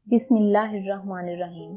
बिस्मिल्लाहिर्रहमानिर्रहीम।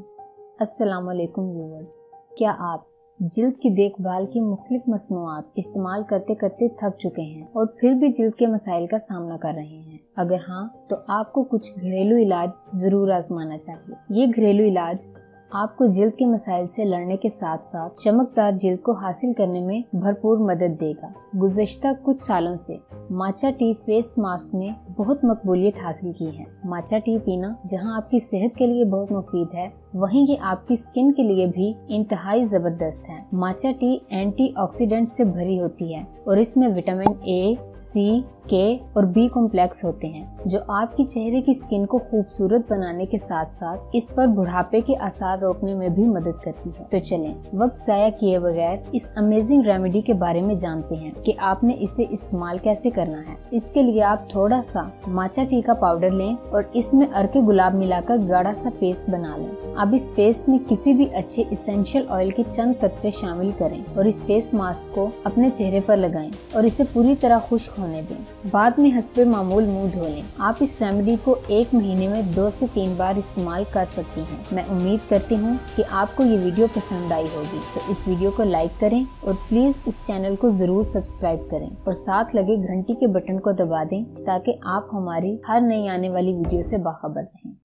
अस्सलाम वालेकुम व्यूअर्स। क्या आप जिल्द की देखभाल की मुख्तलिफ मसनूआत इस्तेमाल करते करते थक चुके हैं और फिर भी जिल्द के मसाइल का सामना कर रहे हैं? अगर हाँ, तो आपको कुछ घरेलू इलाज जरूर आजमाना चाहिए। ये घरेलू इलाज आपको जिल्द के मसाइल से लड़ने के साथ साथ चमकदार जिल्द को हासिल करने में भरपूर मदद देगा। गुज़श्ता कुछ सालों से माचा टी फेस मास्क ने बहुत मकबूलियत हासिल की है। माचा टी पीना जहां आपकी सेहत के लिए बहुत मुफीद है, वहीं ये आपकी स्किन के लिए भी इंतहाई जबरदस्त है। माचा टी एंटीऑक्सीडेंट से भरी होती है और इसमें विटामिन ए, सी, के और बी कॉम्प्लेक्स होते हैं, जो आपकी चेहरे की स्किन को खूबसूरत बनाने के साथ साथ इस पर बुढ़ापे के आसार रोकने में भी मदद करती है। तो चलें, वक्त जाया किए बगैर इस अमेजिंग रेमेडी के बारे में जानते हैं कि आपने इसे इस्तेमाल कैसे करना है। इसके लिए आप थोड़ा सा माचा टी का पाउडर लें और इसमें अर्के गुलाब मिलाकर गाढ़ा सा पेस्ट बना लें। अब इस पेस्ट में किसी भी अच्छे इसेंशियल ऑयल के चंद कतरे शामिल करें और इस फेस मास्क को अपने चेहरे पर लगाएं और इसे पूरी तरह खुश्क होने दें। बाद में हस्बे मामूल मुंह धो लें। आप इस रेमेडी को 1 महीने में 2 से 3 बार इस्तेमाल कर सकती हैं। मैं उम्मीद करती हूँ कि आपको ये वीडियो पसंद आई होगी, तो इस वीडियो को लाइक करें और प्लीज इस चैनल को जरूर सब्सक्राइब करें और साथ लगे घंटी के बटन को दबा दें ताकि आप हमारी हर नई आने वाली वीडियो से बाखबर रहें।